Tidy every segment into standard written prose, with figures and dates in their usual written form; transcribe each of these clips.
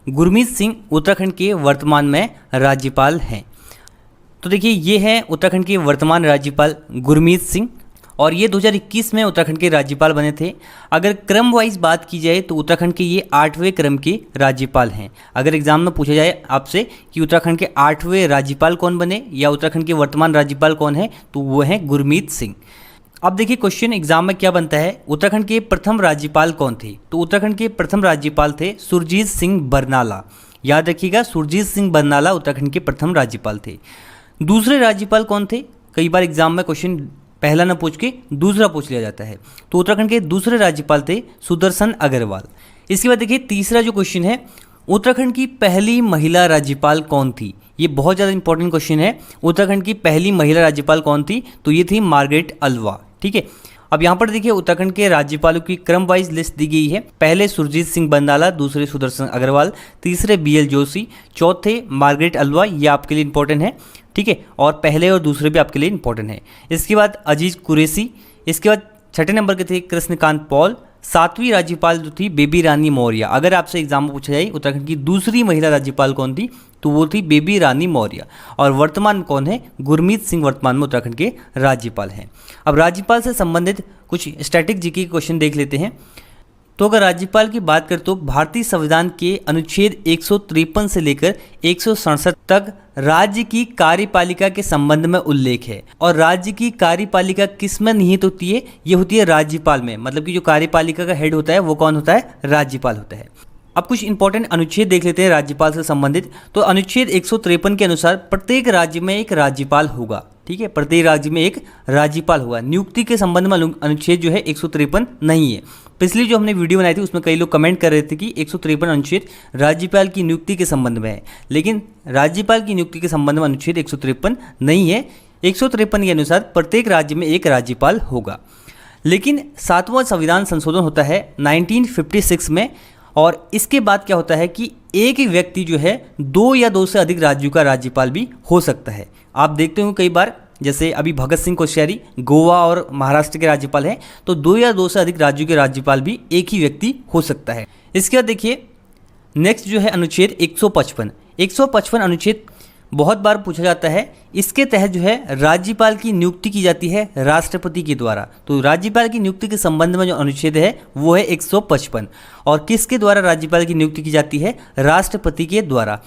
गुरमीत सिंह उत्तराखंड के वर्तमान में राज्यपाल हैं। तो देखिए ये हैं उत्तराखंड के वर्तमान राज्यपाल गुरमीत सिंह और ये 2021 में उत्तराखंड के राज्यपाल बने थे। अगर क्रम वाइज बात की जाए तो उत्तराखंड के ये 8वें क्रम के राज्यपाल हैं। अगर एग्जाम में पूछा जाए आपसे कि उत्तराखंड के 8वें राज्यपाल कौन बने या उत्तराखंड के वर्तमान राज्यपाल कौन है, तो वो हैं गुरमीत सिंह। अब देखिए क्वेश्चन एग्जाम में क्या बनता है, उत्तराखंड के प्रथम राज्यपाल कौन थे? तो उत्तराखंड के प्रथम राज्यपाल थे सुरजीत सिंह बरनाला। याद रखिएगा, सुरजीत सिंह बरनाला उत्तराखंड के प्रथम राज्यपाल थे। दूसरे राज्यपाल कौन थे? कई बार एग्जाम में क्वेश्चन पहला न पूछ के दूसरा पूछ लिया जाता है। तो उत्तराखंड के दूसरे राज्यपाल थे सुदर्शन अग्रवाल। इसके बाद देखिए तीसरा जो क्वेश्चन है, उत्तराखंड की पहली महिला राज्यपाल कौन थी? ये बहुत ज़्यादा इंपॉर्टेंट क्वेश्चन है। उत्तराखंड की पहली महिला राज्यपाल कौन थी? तो ये थी मार्गरेट अल्वा। ठीक है, अब यहाँ पर देखिए उत्तराखंड के राज्यपालों की क्रम वाइज लिस्ट दी गई है। पहले सुरजीत सिंह बरनाला, दूसरे सुदर्शन अग्रवाल, तीसरे BL जोशी, चौथे मार्गरेट अल्वा। ये आपके लिए इंपॉर्टेंट है। ठीक है, और पहले और दूसरे भी आपके लिए इंपॉर्टेंट है। इसके बाद अजीज कुरैशी, इसके बाद छठे नंबर के थे कृष्णकांत पॉल, सातवीं राज्यपाल जो थी बेबी रानी मौर्य। अगर आपसे एग्जाम में पूछा जाए उत्तराखंड की दूसरी महिला राज्यपाल कौन थी, तो वो थी बेबी रानी मौर्य। और वर्तमान कौन है? गुरमीत सिंह वर्तमान में उत्तराखंड के राज्यपाल हैं। अब राज्यपाल से संबंधित कुछ स्टैटिक जीके के क्वेश्चन देख लेते हैं। तो अगर राज्यपाल की बात करें तो भारतीय संविधान के अनुच्छेद 153 से लेकर 167 तक राज्य की कार्यपालिका के संबंध में उल्लेख है। और राज्य की कार्यपालिका किस में निहित होती है? ये होती है राज्यपाल में। मतलब कि जो कार्यपालिका का हेड होता है वो कौन होता है? राज्यपाल होता है। अब कुछ इंपॉर्टेंट अनुच्छेद देख लेते हैं राज्यपाल से संबंधित। तो अनुच्छेद 153 के अनुसार प्रत्येक राज्य में एक राज्यपाल होगा। ठीक है, प्रत्येक राज्य में एक राज्यपाल होगा। नियुक्ति के संबंध में अनुच्छेद जो है 153 नहीं है। पिछली जो हमने वीडियो बनाई थी उसमें कई लोग कमेंट कर रहे थे कि 153 अनुच्छेद राज्यपाल की नियुक्ति के संबंध में है, लेकिन राज्यपाल की नियुक्ति के संबंध में अनुच्छेद 153 नहीं है। 153 के अनुसार प्रत्येक राज्य में एक राज्यपाल होगा। लेकिन 7वां संविधान संशोधन होता है 1956 में, और इसके बाद क्या होता है कि एक ही व्यक्ति जो है 2 या 2 से अधिक राज्यों का राज्यपाल भी हो सकता है। आप देखते हो कई बार, जैसे अभी भगत सिंह कोश्यारी गोवा और महाराष्ट्र के राज्यपाल हैं, तो 2 या 2 से अधिक राज्यों के राज्यपाल भी एक ही व्यक्ति हो सकता है। इसके बाद देखिए नेक्स्ट जो है अनुच्छेद 155 अनुच्छेद बहुत बार पूछा जाता है। इसके तहत जो है राज्यपाल की नियुक्ति की जाती है राष्ट्रपति के द्वारा। तो राज्यपाल की नियुक्ति के संबंध में जो अनुच्छेद है वो है 155। और किसके द्वारा राज्यपाल की नियुक्ति की जाती है? राष्ट्रपति के द्वारा।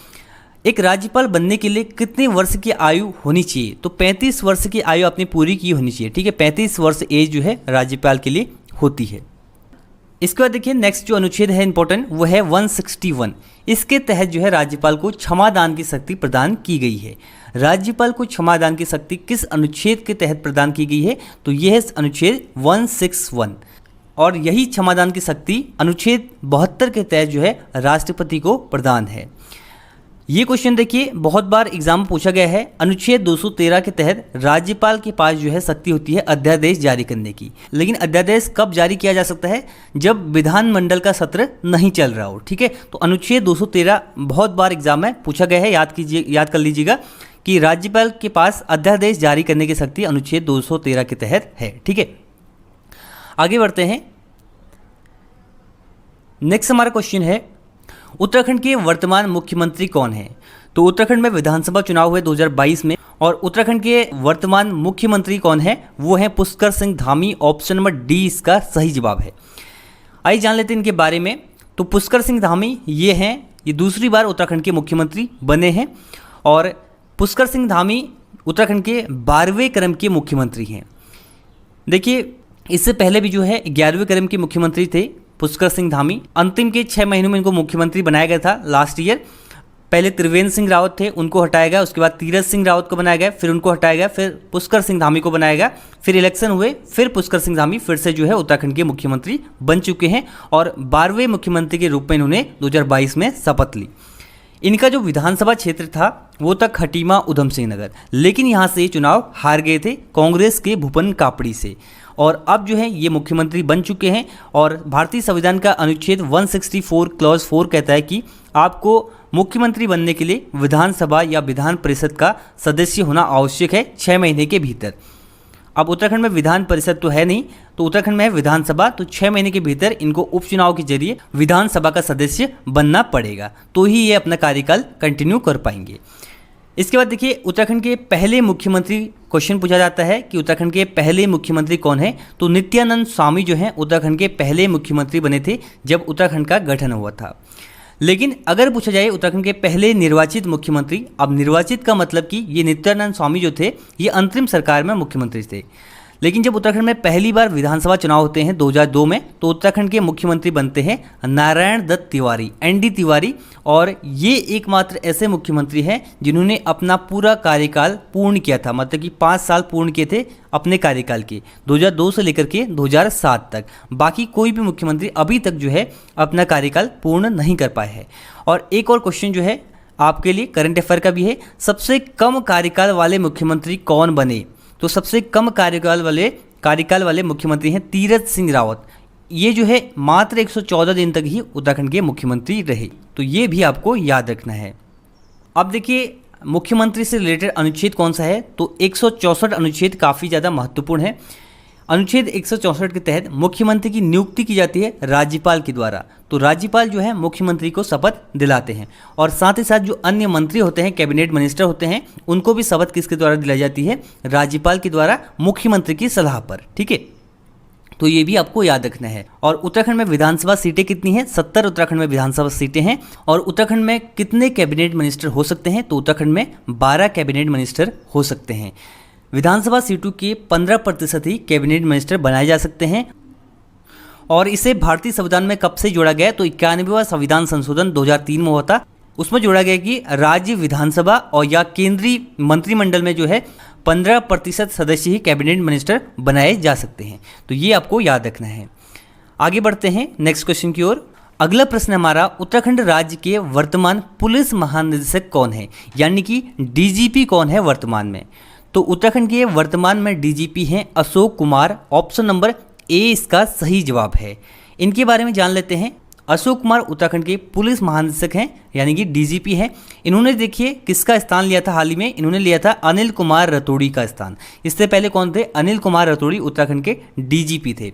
एक राज्यपाल बनने के लिए कितने वर्ष की आयु होनी चाहिए? तो 35 वर्ष की आयु आपने पूरी की होनी चाहिए। ठीक है, 35 वर्ष एज जो है राज्यपाल के लिए होती है। इसके बाद देखिए नेक्स्ट जो अनुच्छेद है इंपॉर्टेंट, वो है 161। इसके तहत जो है राज्यपाल को क्षमादान की शक्ति प्रदान की गई है। राज्यपाल को क्षमादान की शक्ति किस अनुच्छेद के तहत प्रदान की गई है? तो यह है अनुच्छेद 161। और यही क्षमादान की शक्ति अनुच्छेद 72 के तहत जो है राष्ट्रपति को प्रदान है। ये क्वेश्चन देखिए बहुत बार एग्जाम में पूछा गया है। अनुच्छेद 213 के तहत राज्यपाल के पास जो है शक्ति होती है अध्यादेश जारी करने की। लेकिन अध्यादेश कब जारी किया जा सकता है? जब विधानमंडल का सत्र नहीं चल रहा हो। ठीक है, तो अनुच्छेद 213 बहुत बार एग्जाम में पूछा गया है। याद कर लीजिएगा कि राज्यपाल के पास अध्यादेश जारी करने की शक्ति अनुच्छेद 213 के तहत है। ठीक है, आगे बढ़ते हैं। नेक्स्ट हमारा क्वेश्चन है, उत्तराखंड के वर्तमान मुख्यमंत्री कौन है? तो उत्तराखंड में विधानसभा चुनाव हुए 2022 में, और उत्तराखंड के वर्तमान मुख्यमंत्री कौन है? वो है Pushkar Singh Dhami. Option number D इसका सही जवाब है। आइए जान लेते हैं इनके बारे में। तो पुष्कर सिंह धामी ये दूसरी बार उत्तराखंड के मुख्यमंत्री बने हैं। और पुष्कर सिंह धामी उत्तराखंड के 12वें क्रम के मुख्यमंत्री हैं। देखिए इससे पहले भी जो है 11वें क्रम के मुख्यमंत्री थे पुष्कर सिंह धामी। अंतिम के 6 महीनों में इनको मुख्यमंत्री बनाया गया था लास्ट ईयर। पहले त्रिवेंद्र सिंह रावत थे, उनको हटाया गया। उसके बाद तीरथ सिंह रावत को बनाया गया, फिर उनको हटाया गया, फिर पुष्कर सिंह धामी को बनाया गया। फिर इलेक्शन हुए, फिर पुष्कर सिंह धामी फिर से जो है उत्तराखंड के मुख्यमंत्री बन चुके हैं। और 12वें मुख्यमंत्री के रूप में इन्होंने 2022 में शपथ ली। इनका जो विधानसभा क्षेत्र था वो था खटीमा उधम सिंह नगर, लेकिन यहाँ से चुनाव हार गए थे कांग्रेस के भूपन कापड़ी से। और अब जो है ये मुख्यमंत्री बन चुके हैं। और भारतीय संविधान का अनुच्छेद 164 क्लॉज 4 कहता है कि आपको मुख्यमंत्री बनने के लिए विधानसभा या विधान परिषद का सदस्य होना आवश्यक है 6 महीने के भीतर। अब उत्तराखंड में विधान परिषद तो है नहीं, तो उत्तराखंड में है विधानसभा, तो 6 महीने के भीतर इनको उपचुनाव के जरिए विधानसभा का सदस्य बनना पड़ेगा, तो ही ये अपना कार्यकाल कंटिन्यू कर पाएंगे। इसके बाद देखिए उत्तराखंड के पहले मुख्यमंत्री, क्वेश्चन पूछा जाता है कि उत्तराखंड के पहले मुख्यमंत्री कौन है, तो नित्यानंद स्वामी जो हैं उत्तराखंड के पहले मुख्यमंत्री बने थे जब उत्तराखंड का गठन हुआ था। लेकिन अगर पूछा जाए उत्तराखंड के पहले निर्वाचित मुख्यमंत्री, अब निर्वाचित का मतलब कि ये नित्यानंद स्वामी जो थे ये अंतरिम सरकार में मुख्यमंत्री थे, लेकिन जब उत्तराखंड में पहली बार विधानसभा चुनाव होते हैं 2002 में, तो उत्तराखंड के मुख्यमंत्री बनते हैं नारायण दत्त तिवारी, ND तिवारी, और ये एकमात्र ऐसे मुख्यमंत्री हैं जिन्होंने अपना पूरा कार्यकाल पूर्ण किया था, मतलब कि 5 साल पूर्ण किए थे अपने कार्यकाल के, 2002 से लेकर के 2007 तक। बाकी कोई भी मुख्यमंत्री अभी तक जो है अपना कार्यकाल पूर्ण नहीं कर पाए हैं। और एक और क्वेश्चन जो है आपके लिए करंट अफेयर का भी है, सबसे कम कार्यकाल वाले मुख्यमंत्री कौन बने, तो सबसे कम कार्यकाल वाले मुख्यमंत्री हैं तीरथ सिंह रावत। ये जो है मात्र 114 दिन तक ही उत्तराखंड के मुख्यमंत्री रहे, तो ये भी आपको याद रखना है। अब देखिए मुख्यमंत्री से रिलेटेड अनुच्छेद कौन सा है, तो 164 अनुच्छेद काफ़ी ज़्यादा महत्वपूर्ण है। अनुच्छेद 164 के तहत मुख्यमंत्री की नियुक्ति की जाती है राज्यपाल के द्वारा, तो राज्यपाल जो है मुख्यमंत्री को शपथ दिलाते हैं, और साथ ही साथ जो अन्य मंत्री होते हैं, कैबिनेट मिनिस्टर होते हैं, उनको भी शपथ किसके द्वारा दिलाई जाती है, राज्यपाल के द्वारा मुख्यमंत्री की सलाह पर। ठीक है, तो ये भी आपको याद रखना है। और उत्तराखंड में विधानसभा सीटें कितनी हैं, 70 उत्तराखंड में विधानसभा सीटें हैं। और उत्तराखंड में कितने कैबिनेट मिनिस्टर हो सकते हैं, तो उत्तराखंड में 12 कैबिनेट मिनिस्टर हो सकते हैं। विधानसभा सीटों के 15% ही कैबिनेट मिनिस्टर बनाए जा सकते हैं। और इसे भारतीय संविधान में कब से जोड़ा गया, तो 91वां संविधान संशोधन 2003 में हुआ था, उसमें जोड़ा गया कि राज्य विधानसभा और या केंद्रीय मंत्रिमंडल में जो है 15% सदस्य ही कैबिनेट मिनिस्टर बनाए जा सकते हैं, तो ये आपको याद रखना है। आगे बढ़ते हैं नेक्स्ट क्वेश्चन की ओर। अगला प्रश्न हमारा, उत्तराखंड राज्य के वर्तमान पुलिस महानिदेशक कौन है, यानी कि DGP कौन है वर्तमान में, तो उत्तराखंड के वर्तमान में DGP हैं Ashok Kumar. Option number A इसका सही जवाब है। इनके बारे में जान लेते हैं। अशोक कुमार उत्तराखंड के पुलिस महानिदेशक हैं, यानी कि DGP हैं। इन्होंने देखिए किसका स्थान लिया था हाल ही में, इन्होंने लिया था अनिल कुमार रतोड़ी का स्थान। इससे पहले कौन थे, अनिल कुमार रतोड़ी उत्तराखंड के DGP थे।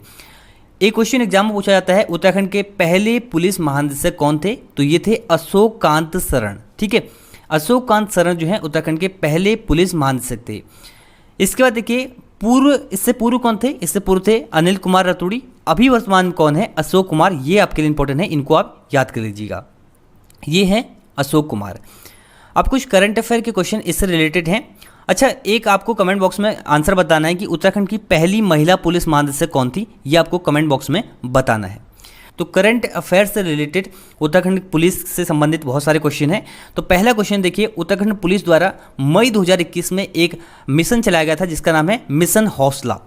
एक क्वेश्चन एग्जाम में पूछा जाता है, उत्तराखंड के पहले पुलिस महानिदेशक कौन थे, तो ये थे अशोक कांत शरण। ठीक है, अशोक कांत शरण जो है उत्तराखंड के पहले पुलिस महानिदेशक थे। इसके बाद देखिए इससे पूर्व कौन थे, इससे पूर्व थे अनिल कुमार रतोड़ी। अभी वर्तमान कौन है, अशोक कुमार। ये आपके लिए इंपॉर्टेंट है, इनको आप याद कर लीजिएगा। ये है अशोक कुमार। अब कुछ करंट अफेयर के क्वेश्चन इससे रिलेटेड हैं। अच्छा, एक आपको कमेंट बॉक्स में आंसर बताना है कि उत्तराखंड की पहली महिला पुलिस महानिदेशक कौन थी, ये आपको कमेंट बॉक्स में बताना है। तो करंट अफेयर से रिलेटेड उत्तराखंड पुलिस से संबंधित बहुत सारे क्वेश्चन हैं। तो पहला क्वेश्चन देखिए, उत्तराखंड पुलिस द्वारा मई 2021 में एक मिशन चलाया गया था जिसका नाम है मिशन हौसला।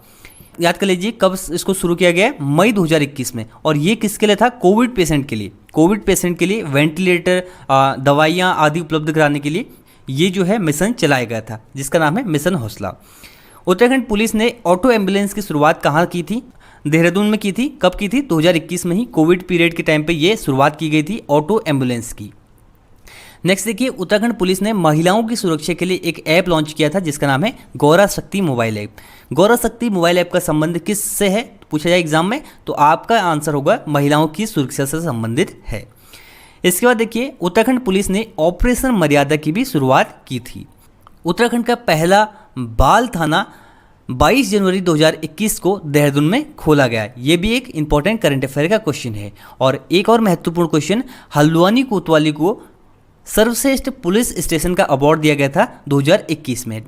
याद कर लीजिए कब इसको शुरू किया गया है, मई 2021 में। और ये किसके लिए था, कोविड पेशेंट के लिए। कोविड पेशेंट के लिए वेंटिलेटर, दवाइयाँ आदि उपलब्ध कराने के लिए ये जो है मिशन चलाया गया था जिसका नाम है मिशन हौसला। उत्तराखंड पुलिस ने ऑटो एम्बुलेंस की शुरुआत कहाँ की थी, देहरादून में की थी। कब की थी, 2021 में ही, कोविड पीरियड के टाइम पे ये शुरुआत की गई थी ऑटो एम्बुलेंस की। नेक्स्ट देखिए, उत्तराखंड पुलिस ने महिलाओं की सुरक्षा के लिए एक ऐप लॉन्च किया था जिसका नाम है गौरा शक्ति मोबाइल ऐप। गौरा शक्ति मोबाइल ऐप का संबंध किस से है पूछा जाए एग्जाम में, तो आपका आंसर होगा महिलाओं की सुरक्षा से संबंधित है। इसके बाद देखिए, उत्तराखंड पुलिस ने ऑपरेशन मर्यादा की भी शुरुआत की थी। उत्तराखंड का पहला बाल थाना 22 जनवरी 2021 को देहरादून में खोला गया। ये भी एक इंपॉर्टेंट करंट अफेयर का क्वेश्चन है। और एक और महत्वपूर्ण क्वेश्चन, हल्द्वानी कोतवाली को सर्वश्रेष्ठ पुलिस स्टेशन का अवार्ड दिया गया था 2021 में।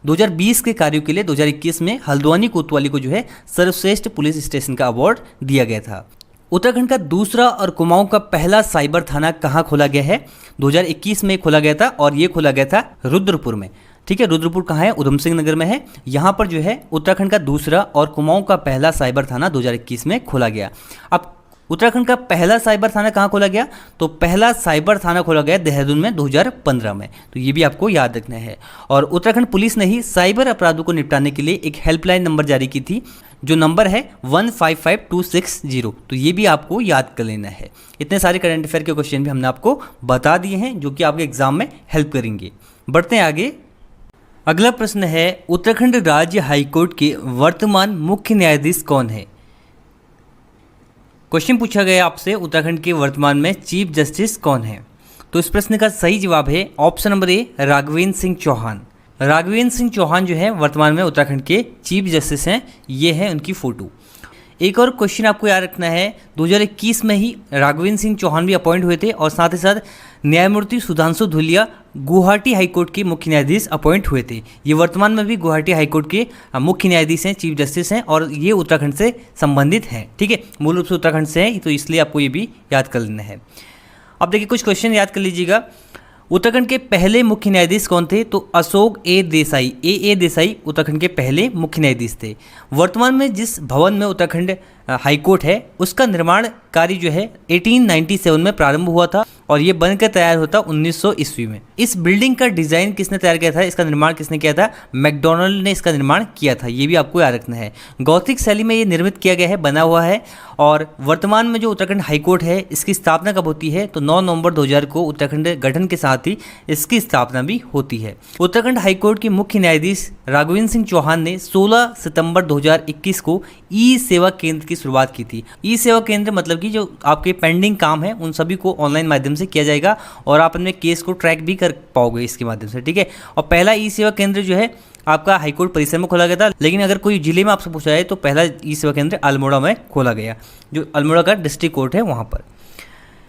2020 के कार्यों के लिए 2021 में हल्द्वानी कोतवाली को जो है सर्वश्रेष्ठ पुलिस स्टेशन का अवार्ड दिया गया था। उत्तराखंड का दूसरा और कुमाऊं का पहला साइबर थाना कहाँ खोला गया है, 2021 में खोला गया था और ये खोला गया था रुद्रपुर में। ठीक है, रुद्रपुर कहाँ है, उधम सिंह नगर में है। यहाँ पर जो है उत्तराखंड का दूसरा और कुमाऊं का पहला साइबर थाना 2021 में खोला गया। अब उत्तराखंड का पहला साइबर थाना कहाँ खोला गया, तो पहला साइबर थाना खोला गया देहरादून में 2015 में। तो ये भी आपको याद रखना है। और उत्तराखंड पुलिस ने ही साइबर अपराधों को निपटाने के लिए एक हेल्पलाइन नंबर जारी की थी, जो नंबर है 155260। तो ये भी आपको याद कर लेना है। इतने सारे करंट अफेयर के क्वेश्चन भी हमने आपको बता दिए हैं जो कि आपके एग्जाम में हेल्प करेंगे। बढ़ते हैं आगे। अगला प्रश्न है उत्तराखंड राज्य हाईकोर्ट के वर्तमान मुख्य न्यायाधीश कौन है। क्वेश्चन पूछा गया आपसे उत्तराखंड के वर्तमान में चीफ जस्टिस कौन है। तो इस प्रश्न का सही जवाब है option number A Raghvendra Singh Chauhan. Raghvendra Singh Chauhan जो है वर्तमान में उत्तराखंड के चीफ जस्टिस हैं। ये है उनकी फ़ोटो। एक और क्वेश्चन आपको याद रखना है, 2021 में ही राघवेंद्र सिंह चौहान भी अपॉइंट हुए थे और साथ ही साथ न्यायमूर्ति सुधांशु धूलिया गुवाहाटी हाईकोर्ट के मुख्य न्यायाधीश अपॉइंट हुए थे। ये वर्तमान में भी गुवाहाटी हाईकोर्ट के मुख्य न्यायाधीश हैं, चीफ जस्टिस हैं और ये उत्तराखंड से संबंधित हैं। ठीक है, मूल रूप से उत्तराखंड से हैं, तो इसलिए आपको ये भी याद कर लेना है। अब देखिए कुछ क्वेश्चन याद कर लीजिएगा। उत्तराखंड के पहले मुख्य न्यायाधीश कौन थे। तो अशोक ए देसाई, ए देसाई उत्तराखंड के पहले मुख्य न्यायाधीश थे। वर्तमान में जिस भवन में उत्तराखंड हाईकोर्ट है उसका निर्माण कार्य जो है 1897 में प्रारंभ हुआ था और ये बनकर तैयार होता 1900 ईस्वी में। इस बिल्डिंग का डिज़ाइन किसने तैयार किया था, इसका निर्माण किसने किया था, मैकडॉनल्ड ने इसका निर्माण किया था। ये भी आपको याद रखना है। गौथिक शैली में ये निर्मित किया गया है, बना हुआ है। और वर्तमान में जो उत्तराखंड हाईकोर्ट है इसकी स्थापना कब होती है, तो 9 नवंबर 2000 को उत्तराखंड गठन के साथ ही इसकी स्थापना भी होती है। उत्तराखंड हाईकोर्ट के मुख्य न्यायाधीश राघवेंद्र सिंह चौहान ने 16 सितंबर 2021 को ई सेवा केंद्र की शुरुआत की थी। ई सेवा केंद्र मतलब कि जो आपके पेंडिंग काम है उन सभी को ऑनलाइन माध्यम से किया जाएगा और आप अपने केस को ट्रैक भी कर पाओगे इसके माध्यम से। ठीक है, और पहला ई सेवा केंद्र जो है आपका हाईकोर्ट परिसर में खोला गया था, लेकिन अगर कोई जिले में आपसे पूछा जाए तो पहला ई सेवा केंद्र अल्मोड़ा में खोला गया, जो अल्मोड़ा का डिस्ट्रिक्ट कोर्ट है वहाँ पर।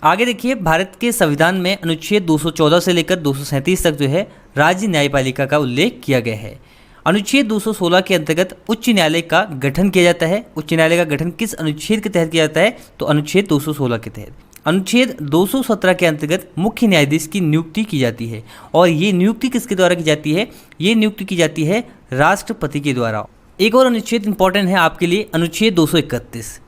आगे देखिए, भारत के संविधान में अनुच्छेद 214 से लेकर 237 तक जो है राज्य न्यायपालिका का उल्लेख किया गया है। अनुच्छेद 216 के अंतर्गत उच्च न्यायालय का गठन किया जाता है। उच्च न्यायालय का गठन किस अनुच्छेद के तहत किया जाता है, तो अनुच्छेद 216 के तहत। अनुच्छेद 217 के अंतर्गत मुख्य न्यायाधीश की नियुक्ति की जाती है और ये नियुक्ति किसके द्वारा की जाती है, ये नियुक्ति की जाती है राष्ट्रपति के द्वारा। एक और अनुच्छेद इंपॉर्टेंट है आपके लिए, अनुच्छेद 231।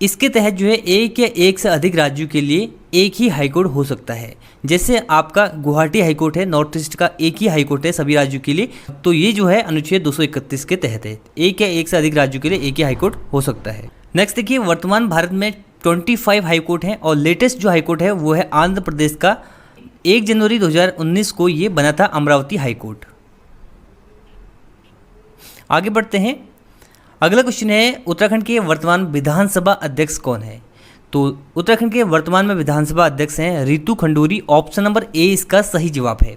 इसके तहत जो है एक या एक से अधिक राज्यों के लिए एक ही हाईकोर्ट हो सकता है। जैसे आपका गुवाहाटी हाईकोर्ट है, नॉर्थ ईस्ट का एक ही हाईकोर्ट है सभी राज्यों के लिए, तो ये जो है अनुच्छेद 231 के तहत है। एक या एक से अधिक राज्यों के लिए एक ही हाईकोर्ट हो सकता है। नेक्स्ट देखिए, वर्तमान भारत में 25 हाईकोर्ट हैं और लेटेस्ट जो हाईकोर्ट है वो है आंध्र प्रदेश का। 1 जनवरी 2019 को ये बना था अमरावती हाईकोर्ट। आगे बढ़ते हैं। अगला क्वेश्चन है उत्तराखंड के वर्तमान विधानसभा अध्यक्ष कौन है। तो उत्तराखंड के वर्तमान में विधानसभा अध्यक्ष हैं Ritu Khanduri. Option number A इसका सही जवाब है।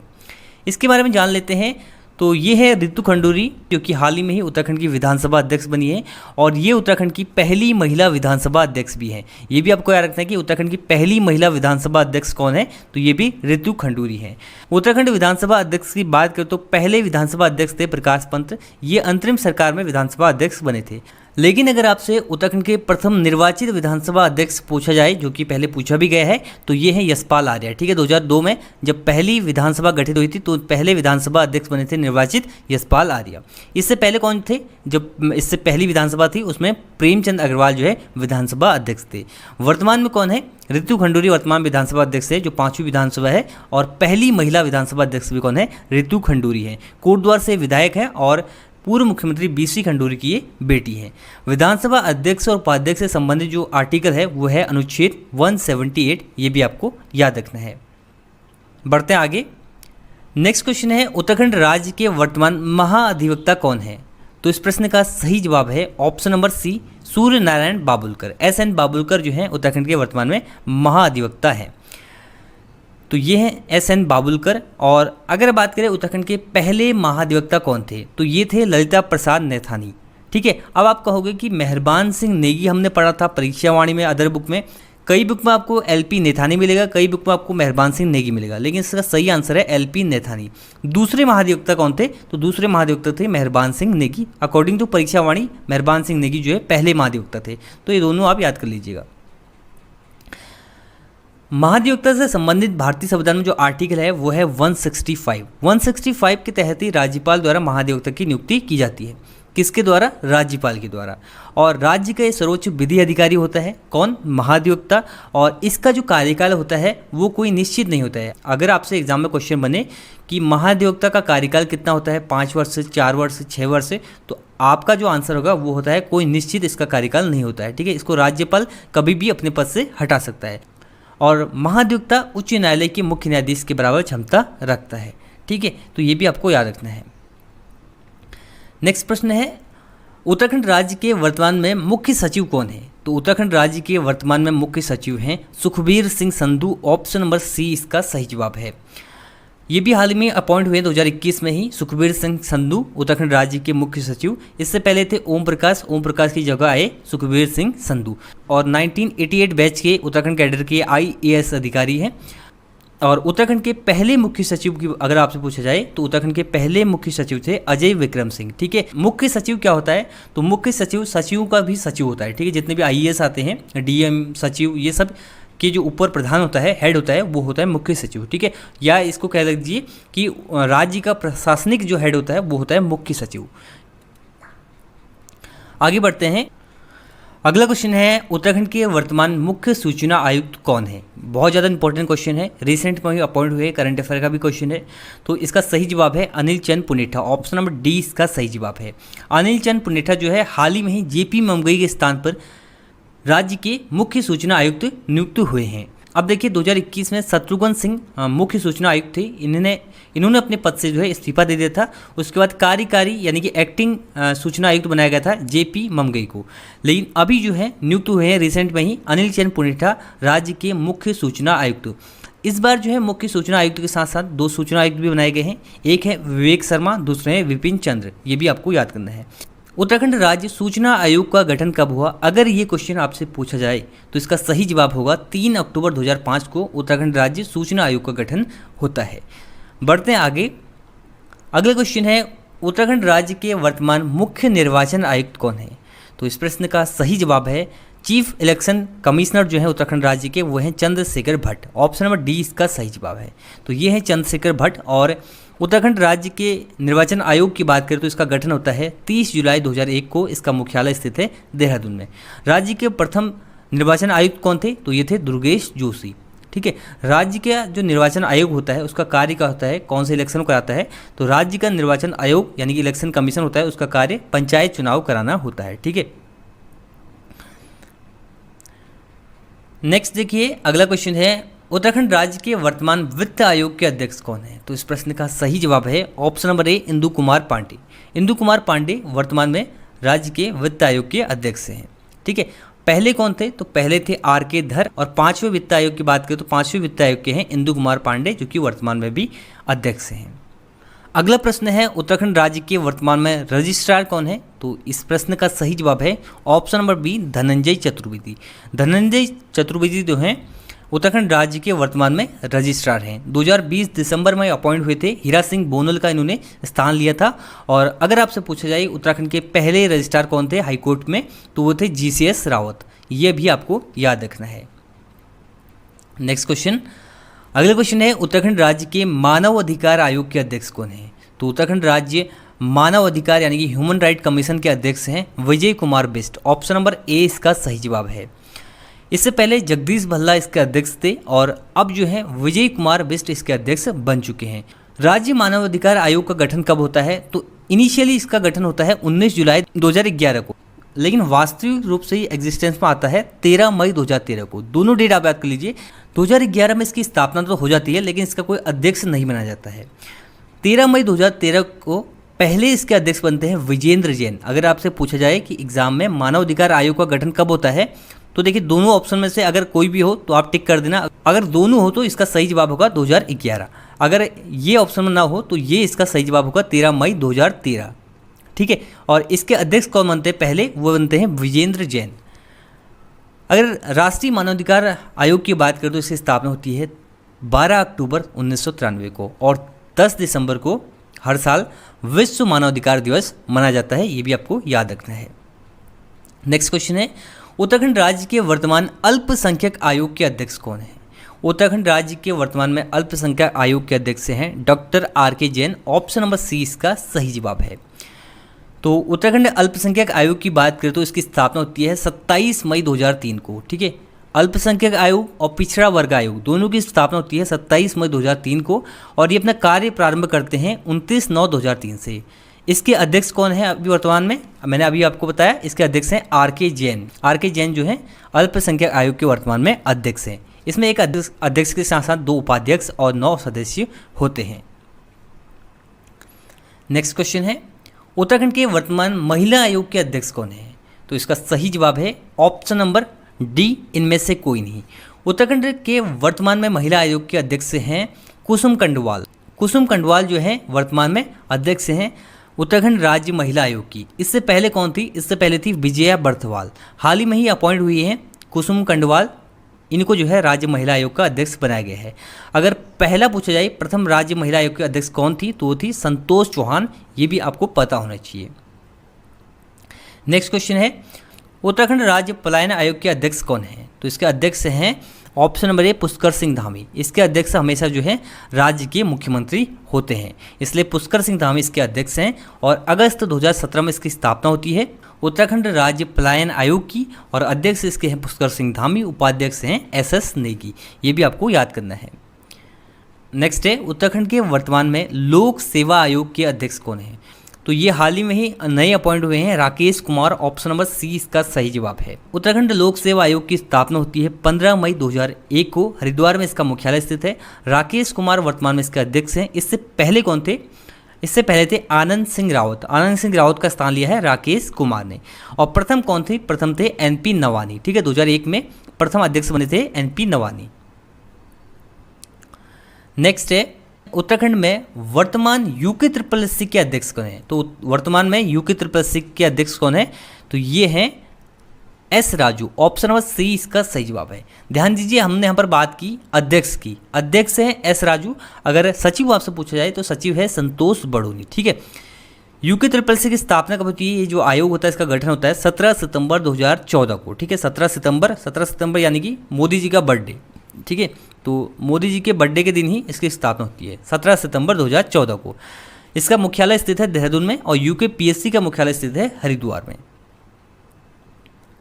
इसके बारे में जान लेते हैं। तो ये है रितु खंडूरी, जो कि हाल ही में ही उत्तराखंड की विधानसभा अध्यक्ष बनी है और ये उत्तराखंड की पहली महिला विधानसभा अध्यक्ष भी है। ये भी आपको याद रखना है कि उत्तराखंड की पहली महिला विधानसभा अध्यक्ष कौन है, तो ये भी रितु खंडूरी है। उत्तराखंड विधानसभा अध्यक्ष की बात करें तो पहले विधानसभा अध्यक्ष थे प्रकाश पंत। ये अंतरिम सरकार में विधानसभा अध्यक्ष बने थे। लेकिन अगर आपसे उत्तराखंड के प्रथम निर्वाचित विधानसभा अध्यक्ष पूछा जाए, जो कि पहले पूछा भी गया है, तो ये है यशपाल आर्या। ठीक है, 2002 में जब पहली विधानसभा गठित हुई थी तो पहले विधानसभा अध्यक्ष बने थे निर्वाचित यशपाल आर्या। इससे पहले कौन थे, जब इससे पहली विधानसभा थी उसमें प्रेमचंद अग्रवाल जो है विधानसभा अध्यक्ष थे। वर्तमान में कौन है, रितु खंडूरी वर्तमान विधानसभा अध्यक्ष है, जो 5वीं विधानसभा है, और पहली महिला विधानसभा अध्यक्ष भी कौन है, रितु खंडूरी है। कोटद्वार से विधायक है और पूर्व मुख्यमंत्री बीसी खंडूरी की ये बेटी है। विधानसभा अध्यक्ष और उपाध्यक्ष से संबंधित जो आर्टिकल है वो है अनुच्छेद 178। ये भी आपको याद रखना है। बढ़ते हैं आगे। नेक्स्ट क्वेश्चन है उत्तराखंड राज्य के वर्तमान महाअधिवक्ता कौन है। तो इस प्रश्न का सही जवाब है ऑप्शन नंबर सी सूर्य नारायण बाबुलकर। SN बाबुलकर जो है उत्तराखंड के वर्तमान में महाअधिवक्ता है। तो ये हैं SN बाबुलकर। और अगर बात करें उत्तराखंड के पहले महाधिवक्ता कौन थे, तो ये थे ललिता प्रसाद नैथानी। ठीक है, अब आप कहोगे कि मेहरबान सिंह नेगी हमने पढ़ा था परीक्षा वाणी में, अदर बुक में। कई बुक में आपको LP नैथानी मिलेगा, कई बुक में आपको मेहरबान सिंह नेगी मिलेगा, लेकिन इसका सही आंसर है LP नैथानी। दूसरे महाधिवक्ता कौन थे, तो दूसरे महाधिवक्ता थे मेहरबान सिंह नेगी। अकॉर्डिंग टू परीक्षा वाणी मेहरबान सिंह नेगी जो है पहले महाधिवक्ता थे। तो ये दोनों आप याद कर लीजिएगा। महाधिवक्ता से संबंधित भारतीय संविधान में जो आर्टिकल है वो है 165 के तहत ही राज्यपाल द्वारा महाधिवक्ता की नियुक्ति की जाती है। किसके द्वारा, राज्यपाल के द्वारा। और राज्य का ये सर्वोच्च विधि अधिकारी होता है कौन, महाधिवक्ता। और इसका जो कार्यकाल होता है वो कोई निश्चित नहीं होता है। अगर आपसे एग्जाम में क्वेश्चन बने कि महाधिवक्ता का कार्यकाल कितना होता है, 5 वर्ष से, 4 वर्ष से, 6 वर्ष से, तो आपका जो आंसर होगा वो होता है कोई निश्चित इसका कार्यकाल नहीं होता है। ठीक है, इसको राज्यपाल कभी भी अपने पद से हटा सकता है। और महाधिवक्ता उच्च न्यायालय के मुख्य न्यायाधीश के बराबर क्षमता रखता है। ठीक है, तो ये भी आपको याद रखना है। नेक्स्ट प्रश्न है, उत्तराखंड राज्य के वर्तमान में मुख्य सचिव कौन है? तो उत्तराखंड राज्य के वर्तमान में मुख्य सचिव हैं Sukhbir Singh Sandhu. Option number C इसका सही जवाब है। ये भी हाल ही में अपॉइंट हुए 2021 में ही सुखबीर सिंह संधू उत्तराखंड राज्य के मुख्य सचिव। इससे पहले थे ओम प्रकाश की जगह आए सुखबीर सिंह संधू, और 1988 बैच के उत्तराखंड कैडर के IAS अधिकारी हैं। और उत्तराखंड के पहले मुख्य सचिव की अगर आपसे पूछा जाए तो उत्तराखंड के पहले मुख्य सचिव थे अजय विक्रम सिंह। ठीक है, मुख्य सचिव क्या होता है? तो मुख्य सचिव सचिवों का भी सचिव होता है। ठीक है, जितने भी IAS आते हैं, DM सचिव, ये सब के जो ऊपर प्रधान होता है, हेड होता है, वो होता है मुख्य सचिव। ठीक है, या इसको कह लीजिए कि राज्य का प्रशासनिक जो हेड होता है वो होता है मुख्य सचिव। आगे बढ़ते हैं। अगला क्वेश्चन है, उत्तराखंड के वर्तमान मुख्य सूचना आयुक्त कौन है? बहुत ज़्यादा इंपॉर्टेंट क्वेश्चन है, रिसेंट में ही अपॉइंट हुए, करंट अफेयर का भी क्वेश्चन है। तो इसका सही जवाब है अनिल चंद पुनेठा। ऑप्शन नंबर डी इसका सही जवाब है। अनिल चंद पुनेठा जो है हाल ही में ही JP ममगई के स्थान पर राज्य के मुख्य सूचना आयुक्त नियुक्त हुए हैं। अब देखिए 2021 में शत्रुघ्न सिंह मुख्य सूचना आयुक्त थे। इन्होंने अपने पद से जो है इस्तीफा दे दिया था। उसके बाद कार्यकारी यानी कि एक्टिंग सूचना आयुक्त बनाया गया था JP ममगई को। लेकिन अभी जो है नियुक्त हुए हैं रिसेंट में ही अनिल चंद पुनेठा राज्य के मुख्य सूचना आयुक्त। इस बार जो है मुख्य सूचना आयुक्त के साथ साथ 2 सूचना आयुक्त भी बनाए गए हैं। एक है विवेक शर्मा, दूसरे हैं विपिन चंद्र। ये भी आपको याद करना है। उत्तराखंड राज्य सूचना आयोग का गठन कब हुआ? अगर ये क्वेश्चन आपसे पूछा जाए तो इसका सही जवाब होगा 3 अक्टूबर 2005 को उत्तराखंड राज्य सूचना आयोग का गठन होता है। बढ़ते हैं आगे। अगला क्वेश्चन है, उत्तराखंड राज्य के वर्तमान मुख्य निर्वाचन आयुक्त कौन है? तो इस प्रश्न का सही जवाब है चीफ इलेक्शन कमिश्नर जो है उत्तराखंड राज्य के, वो हैं Chandrashekhar Bhatt. Option number D इसका सही जवाब है। तो ये है चंद्रशेखर भट्ट। और उत्तराखंड राज्य के निर्वाचन आयोग की बात करें तो इसका गठन होता है 30 जुलाई 2001 को। इसका मुख्यालय स्थित है देहरादून में। राज्य के प्रथम निर्वाचन आयुक्त कौन थे? तो ये थे दुर्गेश जोशी। ठीक है, राज्य का जो निर्वाचन आयोग होता है उसका कार्य क्या होता है, कौन से इलेक्शन कराता है? तो राज्य का निर्वाचन आयोग यानी कि इलेक्शन कमीशन होता है, उसका कार्य पंचायत चुनाव कराना होता है। ठीक है, नेक्स्ट देखिए अगला क्वेश्चन है, उत्तराखंड राज्य के वर्तमान वित्त आयोग के अध्यक्ष कौन है? तो इस प्रश्न का सही जवाब है option number A Indu Kumar Pandey. Indu Kumar Pandey वर्तमान में राज्य के वित्त आयोग के अध्यक्ष हैं। ठीक है, पहले कौन थे? तो पहले थे RK धर। और 5वें वित्त आयोग की बात करें तो 5वें वित्त आयोग के हैं इंदु कुमार पांडे, जो कि वर्तमान में भी अध्यक्ष हैं। अगला प्रश्न है, उत्तराखंड राज्य के वर्तमान में रजिस्ट्रार कौन है? तो इस प्रश्न का सही जवाब है option number B Dhananjay Chaturvedi. Dhananjay Chaturvedi जो हैं उत्तराखंड राज्य के वर्तमान में रजिस्ट्रार हैं। 2020 दिसंबर में अपॉइंट हुए थे। हीरा सिंह बोनल का इन्होंने स्थान लिया था। और अगर आपसे पूछा जाए उत्तराखंड के पहले रजिस्ट्रार कौन थे हाईकोर्ट में, तो वो थे GCS रावत। ये भी आपको याद रखना है। नेक्स्ट क्वेश्चन, अगला क्वेश्चन है, उत्तराखंड राज्य के मानव अधिकार आयोग के अध्यक्ष कौन है? तो उत्तराखंड राज्य मानव अधिकार यानी कि ह्यूमन राइट कमीशन के अध्यक्ष हैं Vijay Kumar Bisht. Option number A इसका सही जवाब है। इससे पहले जगदीश भल्ला इसके अध्यक्ष थे और अब जो है विजय कुमार बिष्ट इसके अध्यक्ष बन चुके हैं। राज्य मानव अधिकार आयोग का गठन कब होता है? तो इनिशियली इसका गठन होता है 19 जुलाई 2011 को, लेकिन वास्तविक रूप से ही एग्जिस्टेंस में आता है 13 मई 2013 को। दोनों डेट आप याद कर लीजिए। 2011 में इसकी स्थापना तो हो जाती है, लेकिन इसका कोई अध्यक्ष नहीं बनाया जाता है। 13 मई 2013 को पहले इसके अध्यक्ष बनते हैं विजेंद्र जैन। अगर आपसे पूछा जाए कि एग्जाम में मानव अधिकार आयोग का गठन कब होता है, तो देखिए दोनों ऑप्शन में से अगर कोई भी हो तो आप टिक कर देना। अगर दोनों हो तो इसका सही जवाब होगा 2011। अगर ये ऑप्शन में ना हो तो ये इसका सही जवाब होगा 13 मई 2013। ठीक है, और इसके अध्यक्ष कौन बनते हैं? पहले वो बनते हैं विजेंद्र जैन। अगर राष्ट्रीय मानवाधिकार आयोग की बात करें तो इसकी स्थापना होती है 12 अक्टूबर 1993 को और 10 दिसंबर को हर साल विश्व मानवाधिकार दिवस मनाया जाता है। ये भी आपको याद रखना है। नेक्स्ट क्वेश्चन है, उत्तराखंड राज्य के वर्तमान अल्पसंख्यक आयोग के अध्यक्ष कौन है? उत्तराखंड राज्य के वर्तमान में अल्पसंख्यक आयोग के अध्यक्ष हैं doctor RK Jain. Option number C इसका सही जवाब है। तो उत्तराखंड अल्पसंख्यक आयोग की बात करें तो इसकी स्थापना होती है 27 मई 2003 को। ठीक है, अल्पसंख्यक आयोग और पिछड़ा वर्ग आयोग दोनों की स्थापना होती है 27 मई 2003 को और ये अपना कार्य प्रारंभ करते हैं 29/9/2003 से। इसके अध्यक्ष कौन है अभी वर्तमान में? मैंने अभी आपको बताया, इसके अध्यक्ष हैं RK जैन। RK जैन जो है अल्पसंख्यक आयोग के वर्तमान में अध्यक्ष हैं। इसमें एक अध्यक्ष के साथ साथ 2 उपाध्यक्ष और 9 सदस्य होते हैं। नेक्स्ट क्वेश्चन है, उत्तराखंड के वर्तमान महिला आयोग के अध्यक्ष कौन है? तो इसका सही जवाब है ऑप्शन नंबर डी, इनमें से कोई नहीं। उत्तराखंड के वर्तमान में महिला आयोग के अध्यक्ष हैं कुसुम कंडवाल। कुसुम कंडवाल जो है वर्तमान में अध्यक्ष हैं उत्तराखंड राज्य महिला आयोग की। इससे पहले कौन थी? इससे पहले थी विजया बर्थवाल। हाल ही में ही अपॉइंट हुई हैं कुसुम कंडवाल, इनको जो है राज्य महिला आयोग का अध्यक्ष बनाया गया है। अगर पहला पूछा जाए प्रथम राज्य महिला आयोग के अध्यक्ष कौन थी, तो वो थी संतोष चौहान। ये भी आपको पता होना चाहिए। नेक्स्ट क्वेश्चन है उत्तराखंड राज्य पलायन आयोग के अध्यक्ष कौन है? तो इसके अध्यक्ष हैं ऑप्शन नंबर ए पुष्कर सिंह धामी। इसके अध्यक्ष हमेशा जो है राज्य के मुख्यमंत्री होते हैं, इसलिए पुष्कर सिंह धामी इसके अध्यक्ष हैं। और अगस्त 2017 में इसकी स्थापना होती है उत्तराखंड राज्य पलायन आयोग की, और अध्यक्ष इसके हैं पुष्कर सिंह धामी, उपाध्यक्ष हैं एस नेगी। ये भी आपको याद करना है। नेक्स्ट है उत्तराखंड के वर्तमान में लोक सेवा आयोग के अध्यक्ष कौन है? तो ये हाल ही में ही नए अपॉइंट हुए हैं Rakesh Kumar. Option number C इसका सही जवाब है। उत्तराखंड लोक सेवा आयोग की स्थापना होती है 15 मई 2001 को, हरिद्वार में इसका मुख्यालय स्थित है। राकेश कुमार वर्तमान में इसके अध्यक्ष हैं। इससे पहले कौन थे? इससे पहले थे आनंद सिंह रावत। आनंद सिंह रावत का स्थान लिया है राकेश कुमार ने। और प्रथम कौन थे? प्रथम थे एनपी नवानी। ठीक है, 2001 में प्रथम अध्यक्ष बने थे एनपी नवानी। नेक्स्ट है उत्तराखंड में वर्तमान यूके ट्रिपल एससी के अध्यक्ष कौन है? तो वर्तमान में यूके ट्रिपल एससी के अध्यक्ष कौन है? तो ये हैं S Raju. Option number C इसका सही जवाब है। ध्यान दीजिए, हमने यहाँ पर बात की अध्यक्ष की। अध्यक्ष है एस राजू। अगर सचिव आपसे पूछा जाए तो सचिव है संतोष बड़ोनी। ठीक है, यूके ट्रिपल एससी की स्थापना कब होती है? ये जो आयोग होता है इसका गठन होता है 17 सितंबर 2014 को। ठीक है, 17 सितंबर यानी कि मोदी जी का बर्थडे। ठीक है, तो मोदी जी के बर्थडे के दिन ही इसकी स्थापना होती है 17 सितंबर 2014 को। इसका मुख्यालय स्थित है देहरादून में, और यूके पीएससी का मुख्यालय स्थित है हरिद्वार में।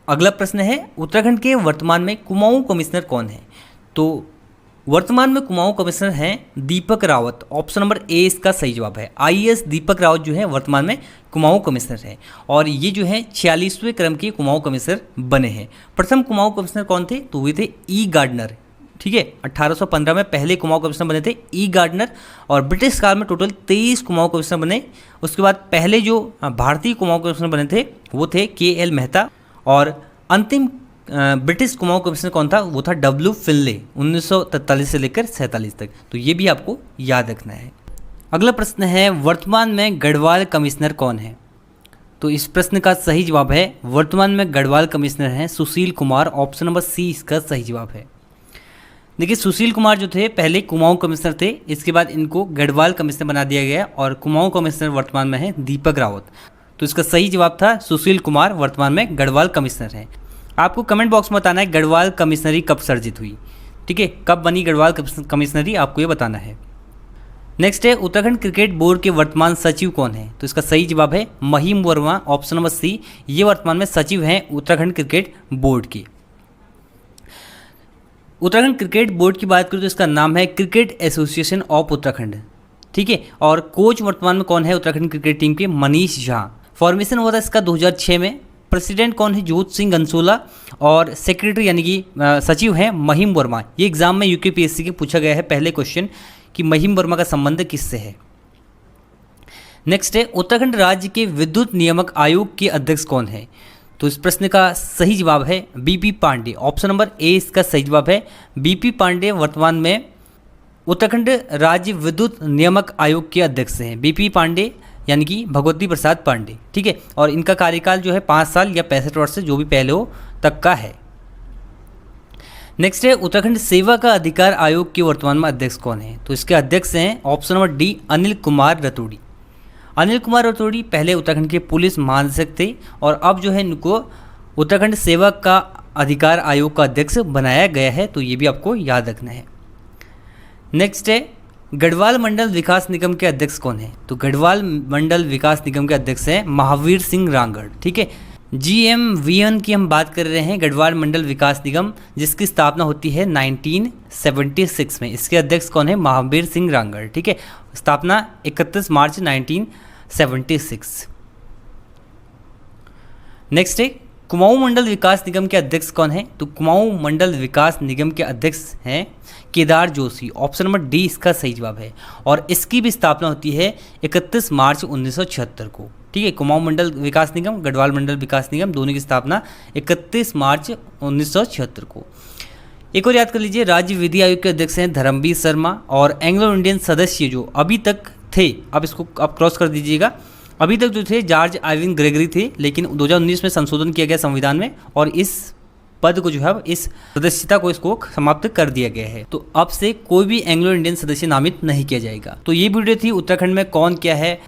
अगला प्रश्न है उत्तराखंड के वर्तमान में कुमाऊं कमिश्नर कौन है? तो वर्तमान में कुमाऊं कमिश्नर हैं Deepak Rawat. Option number A इसका सही जवाब है। आईएएस दीपक रावत जो है वर्तमान में कुमाऊं कमिश्नर हैं, और ये जो है 46वें क्रम के कुमाऊं कमिश्नर बने हैं। प्रथम कुमाऊं कमिश्नर कौन थे? तो वे थे ई गार्डनर। ठीक है, 1815 में पहले कुमाऊं कमिश्नर बने थे ई गार्डनर, और ब्रिटिश काल में टोटल 23 कुमाऊं कमिश्नर बने। उसके बाद पहले जो भारतीय कुमाऊं कमिश्नर बने थे वो थे के.एल. मेहता, और अंतिम ब्रिटिश कुमाऊं कमिश्नर कौन था? वो था डब्ल्यू फिनले, 1943 से लेकर 47 तक। तो ये भी आपको याद रखना है। अगला प्रश्न है वर्तमान में गढ़वाल कमिश्नर कौन है? तो इस प्रश्न का सही जवाब है वर्तमान में गढ़वाल कमिश्नर हैं Sushil Kumar. Option number C इसका सही जवाब है। देखिए, सुशील कुमार जो थे पहले कुमाऊं कमिश्नर थे, इसके बाद इनको गढ़वाल कमिश्नर बना दिया गया, और कुमाऊं कमिश्नर वर्तमान में है दीपक रावत। तो इसका सही जवाब था सुशील कुमार वर्तमान में गढ़वाल कमिश्नर हैं। आपको कमेंट बॉक्स में बताना है गढ़वाल कमिश्नरी कब सर्जित हुई। ठीक है, कब बनी गढ़वाल कमिश्नरी, आपको ये बताना है। नेक्स्ट है उत्तराखंड क्रिकेट बोर्ड के वर्तमान सचिव कौन है? तो इसका सही जवाब है महिम वर्मा। ऑप्शन नंबर सी, ये वर्तमान में सचिव हैं उत्तराखंड क्रिकेट बोर्ड के। उत्तराखंड क्रिकेट बोर्ड की बात करूँ तो इसका नाम है क्रिकेट एसोसिएशन ऑफ उत्तराखंड। ठीक है, और कोच वर्तमान में कौन है उत्तराखंड क्रिकेट टीम के? मनीष झा। फॉर्मेशन हुआ था इसका 2006 में। प्रेसिडेंट कौन है? जोत सिंह गंसोला, और सेक्रेटरी यानी कि सचिव हैं महिम वर्मा। ये एग्जाम में यूकेपीएससी के पूछा गया है पहले क्वेश्चन कि महिम वर्मा का संबंध किससे है। नेक्स्ट है उत्तराखंड राज्य के विद्युत नियामक आयोग के अध्यक्ष कौन है? तो इस प्रश्न का सही जवाब है BP Pandey. Option number A इसका सही जवाब है। बीपी पांडे वर्तमान में उत्तराखंड राज्य विद्युत नियामक आयोग के अध्यक्ष हैं। बीपी पांडे यानी कि भगवती प्रसाद पांडे। ठीक है, और इनका कार्यकाल जो है 5 साल या 65 वर्ष से जो भी पहले हो तक का है। नेक्स्ट है उत्तराखंड सेवा का अधिकार आयोग के वर्तमान में अध्यक्ष कौन है? तो इसके अध्यक्ष हैं option number D Anil Kumar Raturi. Anil Kumar Raturi पहले उत्तराखंड के पुलिस महानिदेशक थे, और अब जो है इनको उत्तराखंड सेवा का अधिकार आयोग का अध्यक्ष बनाया गया है। तो ये भी आपको याद रखना है। नेक्स्ट है गढ़वाल मंडल विकास निगम के अध्यक्ष कौन है? तो गढ़वाल मंडल विकास निगम के अध्यक्ष हैं महावीर सिंह रांगड़। ठीक है, GMVN की हम बात कर रहे हैं, गढ़वाल मंडल विकास निगम, जिसकी स्थापना होती है 1976 में। इसके अध्यक्ष कौन है? महावीर सिंह रांगड़। ठीक है, स्थापना 31 मार्च 1976। नेक्स्ट है कुमाऊं मंडल विकास निगम के अध्यक्ष कौन है? तो कुमाऊं मंडल विकास निगम के अध्यक्ष हैं Kedar Joshi. Option number D इसका सही जवाब है, और इसकी भी स्थापना होती है 31 मार्च 1976 को। ठीक है। कुमाऊं मंडल विकास निगम, गढ़वाल मंडल विकास निगम, दोनों की स्थापना 31 मार्च 1976 को। एक और याद कर लीजिए, राज्य विधि आयोग के अध्यक्ष हैं धर्मवीर शर्मा, और एंग्लो इंडियन सदस्य जो अभी तक थे, अब इसको आप क्रॉस कर दीजिएगा, अभी तक जो थे जॉर्ज आइविन ग्रेगरी थे, लेकिन 2019 में संशोधन किया गया संविधान में और इस पद को जो है इस सदस्यता को इसको समाप्त कर दिया गया है। तो अब से कोई भी एंग्लो इंडियन सदस्य नामित नहीं किया जाएगा। तो ये वीडियो थी उत्तराखंड में कौन क्या है।